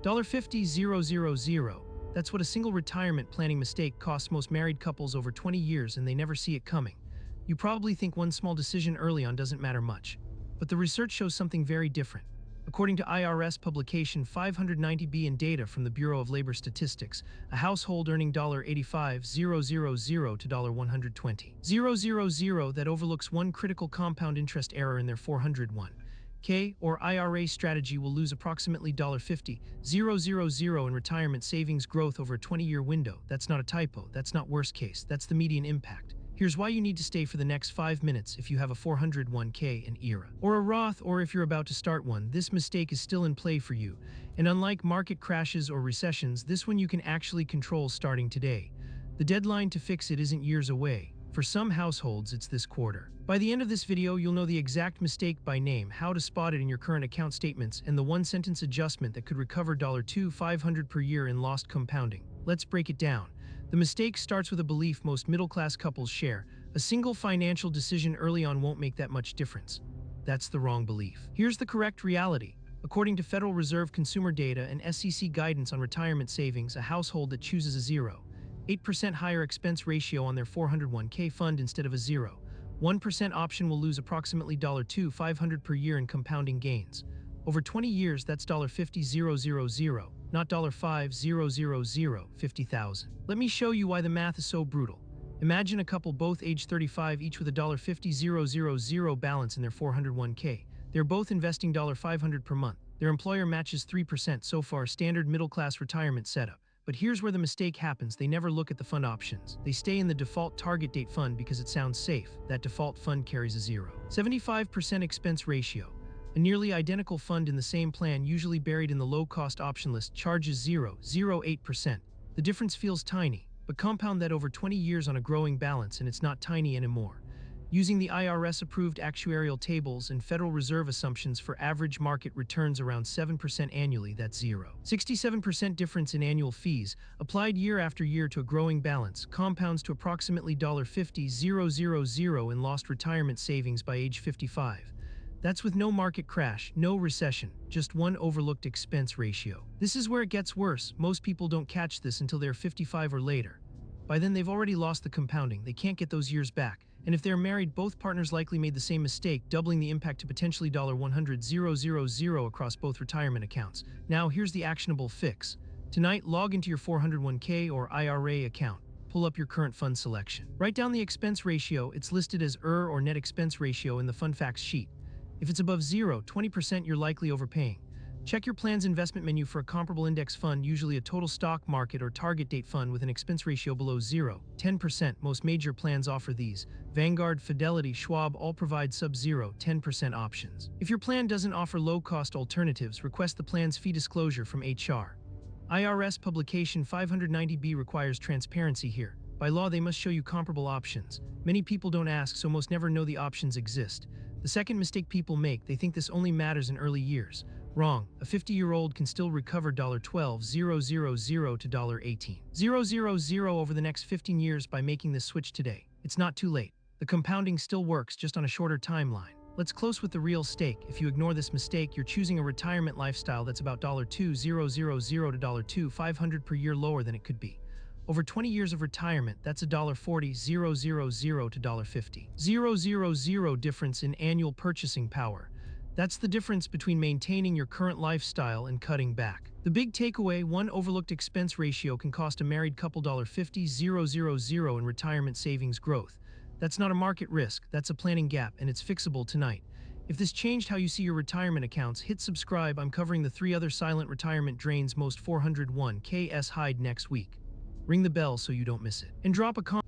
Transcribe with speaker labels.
Speaker 1: $50,000. That's what a single retirement planning mistake costs most married couples over 20 years, and they never see it coming. You probably think one small decision early on doesn't matter much, but the research shows something very different. According to IRS publication 590B and data from the Bureau of Labor Statistics, a household earning $85,000 to $120,000 that overlooks one critical compound interest error in their 401k or IRA strategy will lose approximately $50,000 in retirement savings growth over a 20-year window. That's not a typo, that's not worst case, that's the median impact. Here's why you need to stay for the next 5 minutes if you have a 401k in ERA or a Roth, or if you're about to start one. This mistake is still in play for you, and unlike market crashes or recessions, this one you can actually control starting today. The deadline to fix it isn't years away. For some households, it's this quarter. By the end of this video, you'll know the exact mistake by name, how to spot it in your current account statements, and the one-sentence adjustment that could recover $2,500 per year in lost compounding. Let's break it down. The mistake starts with a belief most middle-class couples share: a single financial decision early on won't make that much difference. That's the wrong belief. Here's the correct reality. According to Federal Reserve consumer data and SEC guidance on retirement savings, a household that chooses a 0.8% higher expense ratio on their 401k fund instead of a 0.1% option will lose approximately $2,500 per year in compounding gains. Over 20 years, that's $50,000, not $5,000, 50,000. Let me show you why the math is so brutal. Imagine a couple both age 35, each with a $50,000 balance in their 401k. They're both investing $500 per month. Their employer matches 3%, so far standard middle-class retirement setup. But here's where the mistake happens. They never look at the fund options. They stay in the default target date fund because it sounds safe. That default fund carries a 0.75% expense ratio. A nearly identical fund in the same plan, usually buried in the low-cost option list, charges 0.08%. The difference feels tiny, but compound that over 20 years on a growing balance and it's not tiny anymore. Using the IRS-approved actuarial tables and Federal Reserve assumptions for average market returns around 7% annually, that's 0.67% difference in annual fees, applied year after year to a growing balance, compounds to approximately $50,000 in lost retirement savings by age 55. That's with no market crash, no recession, just one overlooked expense ratio. This is where it gets worse. Most people don't catch this until they're 55 or later. By then, they've already lost the compounding. They can't get those years back. And if they're married, both partners likely made the same mistake, doubling the impact to potentially $100,000 across both retirement accounts. Now, here's the actionable fix. Tonight, log into your 401k or IRA account. Pull up your current fund selection. Write down the expense ratio. It's listed as or net expense ratio in the fund facts sheet. If it's above 0.20%, you're likely overpaying. Check your plan's investment menu for a comparable index fund, usually a total stock market or target date fund with an expense ratio below 0.10%. Most major plans offer these. Vanguard, Fidelity, Schwab all provide sub-0.10% options. If your plan doesn't offer low-cost alternatives, request the plan's fee disclosure from HR. IRS publication 590B requires transparency here. By law, they must show you comparable options. Many people don't ask, so most never know the options exist. The second mistake people make, they think this only matters in early years. Wrong. A 50-year-old can still recover $12,000 to $18,000 over the next 15 years by making this switch today. It's not too late. The compounding still works, just on a shorter timeline. Let's close with the real stake. If you ignore this mistake, you're choosing a retirement lifestyle that's about $2,000 to $2,500 per year lower than it could be. Over 20 years of retirement, that's $40,000 to $50,000 difference in annual purchasing power. That's the difference between maintaining your current lifestyle and cutting back. The big takeaway: one overlooked expense ratio can cost a married couple $50,000 in retirement savings growth. That's not a market risk, that's a planning gap, and it's fixable tonight. If this changed how you see your retirement accounts, hit subscribe. I'm covering the 3 other silent retirement drains most 401ks hide next week. Ring the bell so you don't miss it. And drop a comment